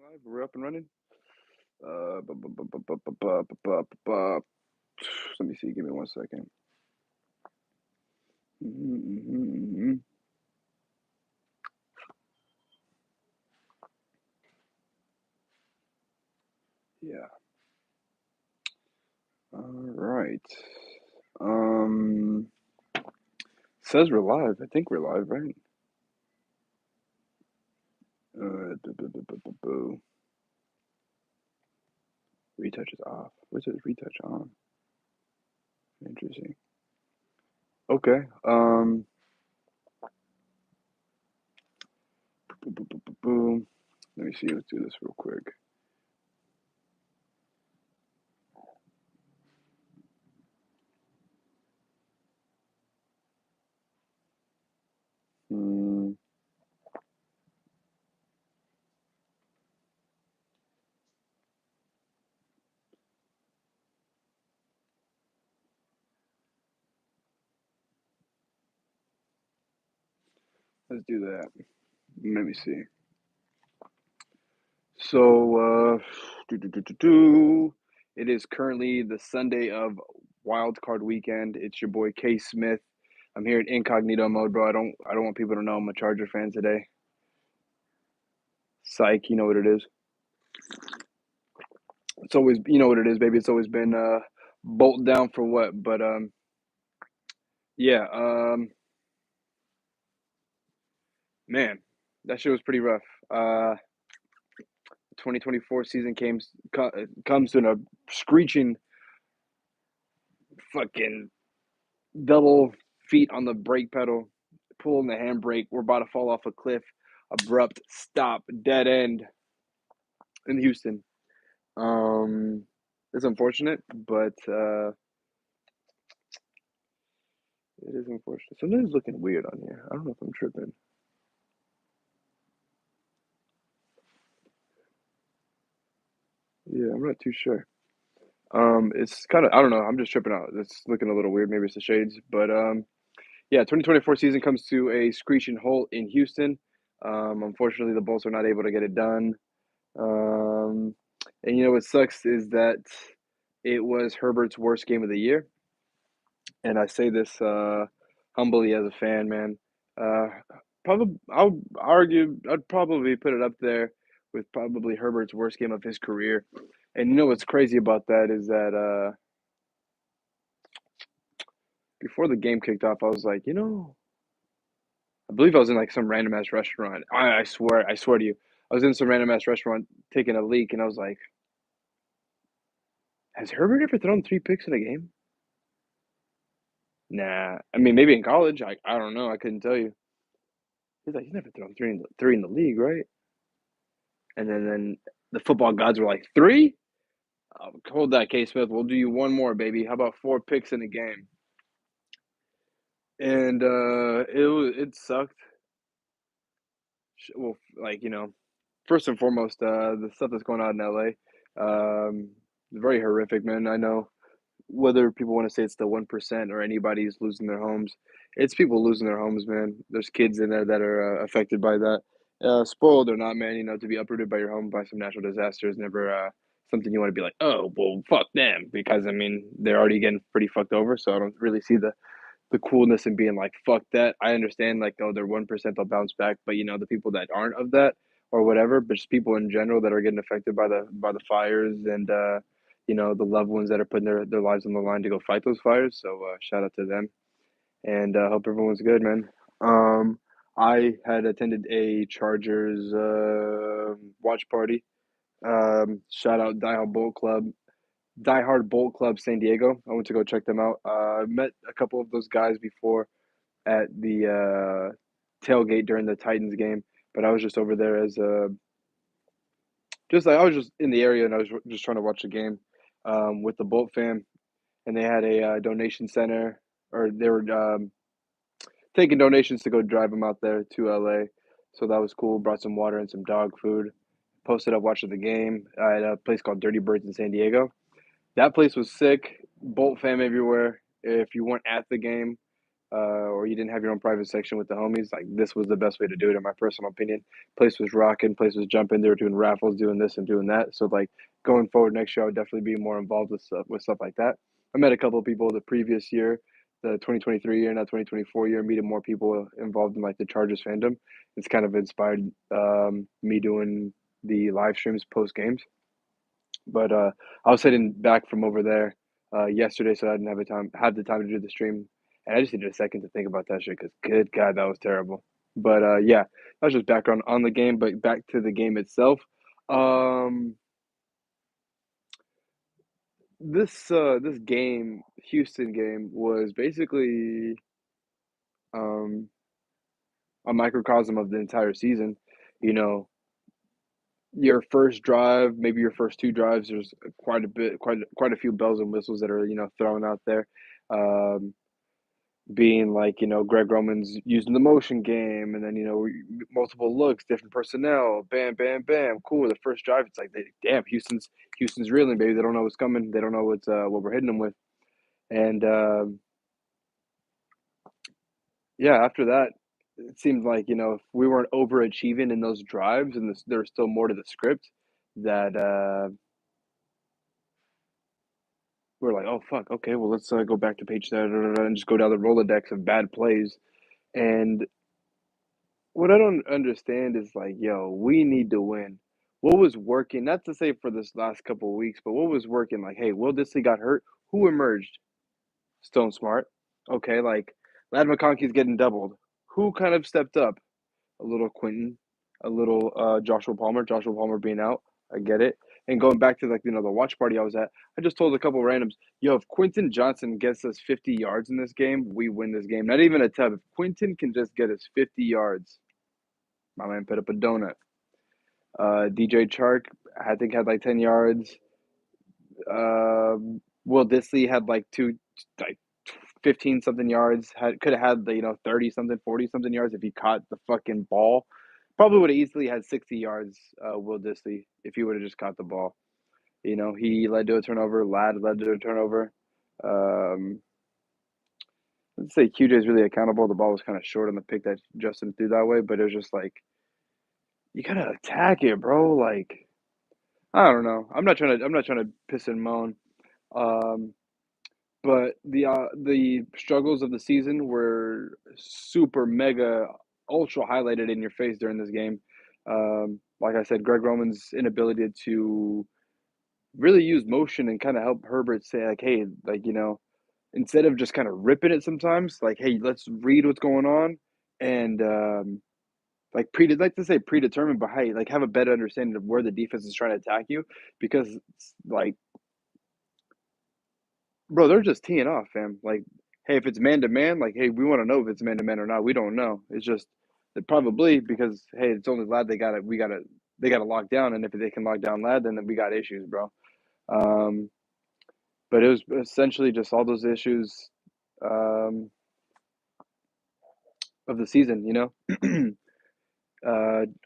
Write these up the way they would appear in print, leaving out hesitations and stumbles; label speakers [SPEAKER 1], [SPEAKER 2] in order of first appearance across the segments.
[SPEAKER 1] Live, we're up and running. Let me see. Give me 1 second. Yeah. All right. Um, Says we're live. I think we're live, right? Boo. Retouch is off. What's this retouch on? Interesting. Okay. Boom. Let me see. Let's do this real quick. Hmm. Let's do that. Let me see. So, it is currently the Sunday of Wild Card Weekend. It's your boy KSmith. I'm here in incognito mode, bro. I don't want people to know I'm a Charger fan today. Psych, you know what it is. It's always, you know what it is, baby. It's always been bolt down for what, but yeah, man, that shit was pretty rough. 2024 season comes to a screeching fucking double feet on the brake pedal, pulling the handbrake. We're about to fall off a cliff. Abrupt stop, dead end in Houston. Um, it's unfortunate, but it is unfortunate. Something's looking weird on here. I don't know if I'm tripping. Yeah, I'm not too sure. It's kind of I don't know. I'm just tripping out. It's looking a little weird. Maybe it's the shades, but yeah, 2024 season comes to a screeching halt in Houston. Unfortunately, the Bulls are not able to get it done. Um, and you know what sucks is that it was Herbert's worst game of the year, and I say this humbly as a fan, man. Uh, probably, I'll argue I'd probably put it up there with probably Herbert's worst game of his career. And you know what's crazy about that is that before the game kicked off, I was like, I believe I was in like some random ass restaurant. I swear to you, I was in some random ass restaurant taking a leak, and I was like, has Herbert ever thrown 3 picks in a game? Nah, I mean maybe in college. I don't know. I couldn't tell you. He's never thrown three in the league, right? And then the football gods were like three. Hold that, KSmith. We'll do you one more, baby. How about 4 picks in a game? And it sucked. Well, like first and foremost, the stuff that's going on in LA, very horrific, man. I know whether people want to say it's the 1% or anybody's losing their homes, it's people losing their homes, man. There's kids in there that are affected by that. Spoiled or not, man, to be uprooted by your home by some natural disaster is never something you want to be like, oh, well, fuck them, because I mean they're already getting pretty fucked over. So I don't really see the coolness in being like, fuck that. I understand, like, oh, they're 1%, they'll bounce back, but the people that aren't of that or whatever, but just people in general that are getting affected by the fires and the loved ones that are putting their lives on the line to go fight those fires. So shout out to them, and hope everyone's good, man. Um, I had attended a Chargers watch party. Shout out Die Hard Bolt Club San Diego. I went to go check them out. I met a couple of those guys before at the tailgate during the Titans game, but I was just over there as just like I was just in the area and I was just trying to watch the game with the Bolt fam, and they had a donation center, or they were taking donations to go drive them out there to LA. So that was cool. Brought some water and some dog food. Posted up watching the game at a place called Dirty Birds in San Diego. That place was sick. Bolt fam everywhere. If you weren't at the game, or you didn't have your own private section with the homies, like this was the best way to do it in my personal opinion. Place was rocking, place was jumping. They were doing raffles, doing this and doing that. So like going forward next year, I would definitely be more involved with stuff like that. I met a couple of people the previous year, the 2023 year, not 2024 year, meeting more people involved in like the Chargers fandom. It's kind of inspired me doing the live streams post games. But I was heading back from over there yesterday, so I didn't have the time to do the stream, and I just needed a second to think about that shit because good God, that was terrible. But yeah, that was just background on the game. But back to the game itself. Um, this game, Houston game, was basically um a microcosm of the entire season. You know, your first drive, maybe your first two drives, there's quite a few bells and whistles that are thrown out there. Um, Being like Greg Roman's using the motion game, and then multiple looks, different personnel, bam, bam, bam, cool. The first drive, it's like, damn, Houston's reeling, baby. They don't know what's coming. They don't know what we're hitting them with, and yeah, after that, it seemed like if we weren't overachieving in those drives, and there was still more to the script that. We're like, oh fuck, okay, well let's go back to page and just go down the Rolodex of bad plays. And what I don't understand is like, yo, we need to win. What was working? Not to say for this last couple of weeks, but what was working? Like, hey, Will Disley got hurt. Who emerged? Stone Smart. Okay, like Lad McConkey's getting doubled. Who kind of stepped up? A little Quentin, a little Joshua Palmer. Joshua Palmer being out, I get it. And going back to like the watch party I was at, I just told a couple of randoms, yo, if Quentin Johnson gets us 50 yards in this game, we win this game. Not even a tub. If Quentin can just get us 50 yards, my man put up a donut. DJ Chark, I think had like 10 yards. Uh, Will Disley had like like 15 something yards. Could have had the 30 something, 40 something yards if he caught the fucking ball. Probably would have easily had 60 yards. Will Disley if he would have just caught the ball. He led to a turnover. Ladd led to a turnover. Um, let's say QJ is really accountable. The ball was kind of short on the pick that Justin threw that way, but it was just like you gotta attack it, bro. Like I don't know. I'm not trying to piss and moan. Um, But the struggles of the season were super mega ultra highlighted in your face during this game. Like I said, Greg Roman's inability to really use motion and kind of help Herbert say like, hey, like instead of just kind of ripping it sometimes, like, hey, let's read what's going on and like like to say predetermined, but hey, like have a better understanding of where the defense is trying to attack you because like bro, they're just teeing off, fam. Like, hey, if it's man to man, like, hey, we want to know if it's man to man or not. We don't know. It's just probably because hey, it's only Lad. They got to lock down, and if they can lock down Lad, then we got issues, bro. Um, but it was essentially just all those issues um, of the season.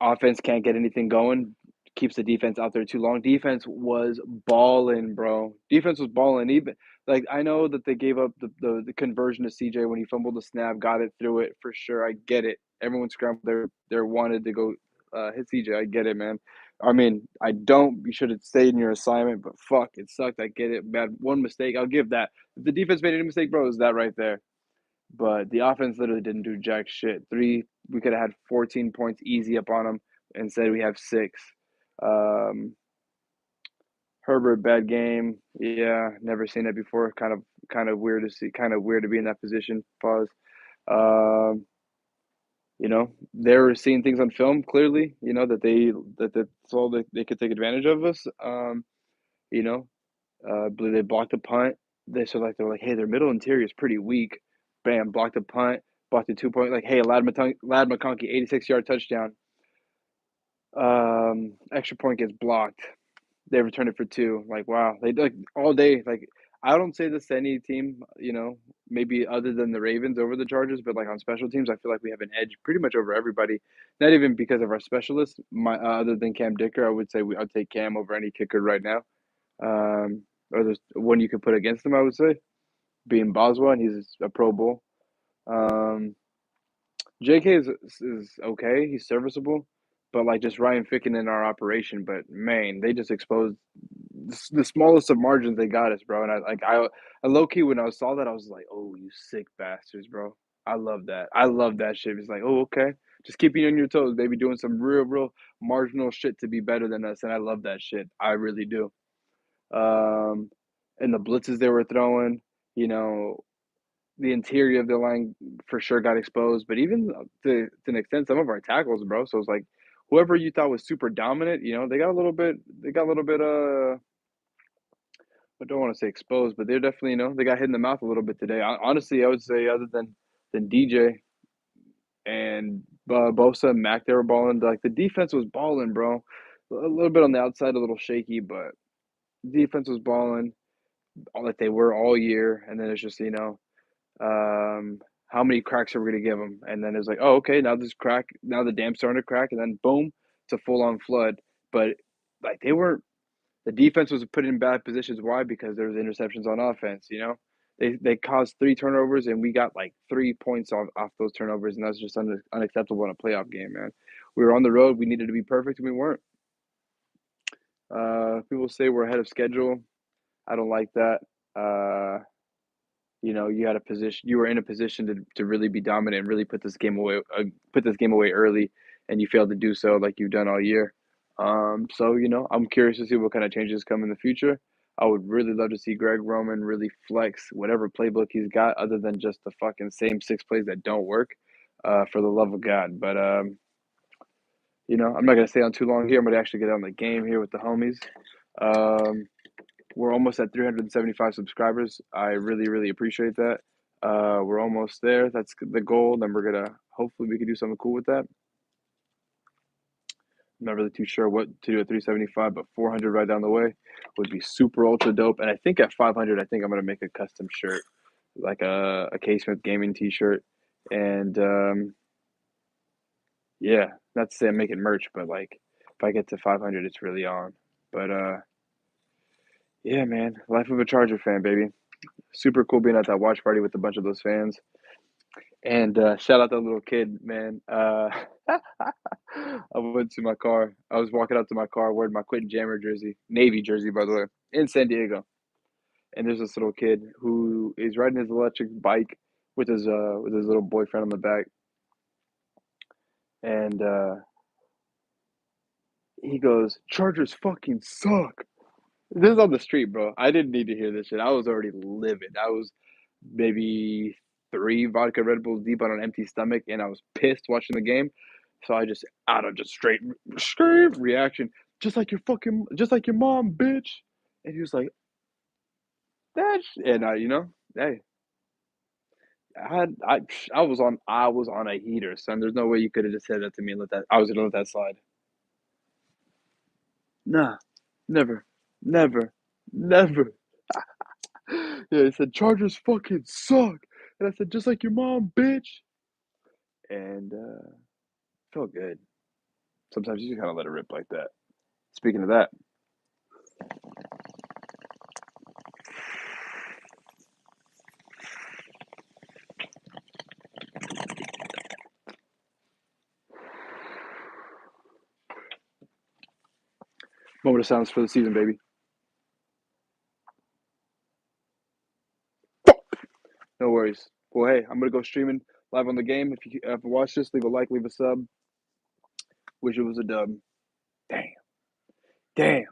[SPEAKER 1] Offense can't get anything going. Keeps the defense out there too long. Defense was balling, bro. Defense was balling. Even like I know that they gave up the conversion to CJ when he fumbled the snap, got it through it for sure. I get it. Everyone scrambled. They wanted to go hit CJ. I get it, man. I mean, I don't. You should have stayed in your assignment, but fuck, it sucked. I get it. Bad one mistake. I'll give that. If the defense made any mistake, bro, is that right there. But the offense literally didn't do jack shit. We could have had 14 points easy up on them. Instead, we have six. Um, Herbert, bad game. Yeah, never seen that before. Kind of weird to see. Kind of weird to be in that position. Pause. Um, they were seeing things on film clearly. That's all they could take advantage of us. You know, I believe they blocked the punt. They're like, hey, their middle interior is pretty weak. Bam, blocked the punt, blocked the 2 point. Like, hey, Lad McConkey, 86-yard touchdown. Extra point gets blocked. They return it for two. Like, wow, they like all day. Like, I don't say this to any team, maybe other than the Ravens over the Chargers, but like on special teams, I feel like we have an edge pretty much over everybody. Not even because of our specialists. Other than Cam Dicker, I would say I'd take Cam over any kicker right now. Or there's one you could put against him, I would say, being Boswell, and he's a Pro Bowl. Um, JK is okay. He's serviceable, but like just Ryan Ficken in our operation. But man, they just exposed the smallest of margins they got us, bro. And I low key when I saw that, I was like, oh, you sick bastards, bro. I love that. I love that shit. It's like, oh, okay, just keep you on your toes, baby, doing some real marginal shit to be better than us, and I love that shit. I really do. Um, and the blitzes they were throwing, you know, the interior of the line for sure got exposed, but even to an extent, some of our tackles, bro. So it's like whoever you thought was super dominant, they got a little bit, I don't want to say exposed, but they're definitely, they got hit in the mouth a little bit today. Honestly, I would say other than DJ and Bosa and Mac, they were balling. Like the defense was balling, bro. A little bit on the outside, a little shaky, but defense was balling, all like they were all year. And then it's just, how many cracks are we gonna give them? And then it's like, oh, okay, now this crack, now the dam's starting to crack, and then boom, it's a full on flood. But like they weren't the defense was put in bad positions. Why? Because there was interceptions on offense. They caused 3 turnovers, and we got like 3 points off those turnovers, and that's just unacceptable in a playoff game, man. We were on the road. We needed to be perfect, and we weren't. People say we're ahead of schedule. I don't like that. Uh, you were in a position to really be dominant and really put this game away early, and you failed to do so like you've done all year. So I'm curious to see what kind of changes come in the future. I would really love to see Greg Roman really flex whatever playbook he's got, other than just the fucking same 6 plays that don't work. For the love of God, but I'm not gonna stay on too long here. I'm gonna actually get on the game here with the homies. Um, we're almost at 375 subscribers. I really appreciate that. We're almost there. That's the goal. Then we're gonna hopefully we can do something cool with that. I'm not really too sure what to do at 375, but 400 right down the way would be super ultra dope. And I think at 500, I think I'm gonna make a custom shirt, like a KSmith gaming T-shirt. And yeah, not to say I'm making merch, but like if I get to 500, it's really on. But yeah, man, life of a Charger fan, baby. Super cool being at that watch party with a bunch of those fans. And shout out that little kid, man. I went to my car. I was walking up to my car wearing my Quentin Jammer jersey, Navy jersey, by the way, in San Diego. And there's this little kid who is riding his electric bike with his little boyfriend on the back, and he goes, "Chargers fucking suck." This is on the street, bro. I didn't need to hear this shit. I was already livid. I was maybe 3 vodka Red Bulls deep on an empty stomach, and I was pissed watching the game. So I just out of just straight reaction, just like your mom, bitch. And he was like, that, and hey, I I was on a heater, son. There's no way you could have just said that to me and let that I was gonna let that slide. Nah, never, never, never. Yeah, he said Chargers fucking suck, and I said just like your mom, bitch. And felt good. Sometimes you just kind of let it rip like that. Speaking of that, moment of silence for the season, baby. No worries. Well, hey, I'm gonna go streaming live on the game. If you ever watch this, leave a like, leave a sub. Wish it was a dub. Damn. Damn.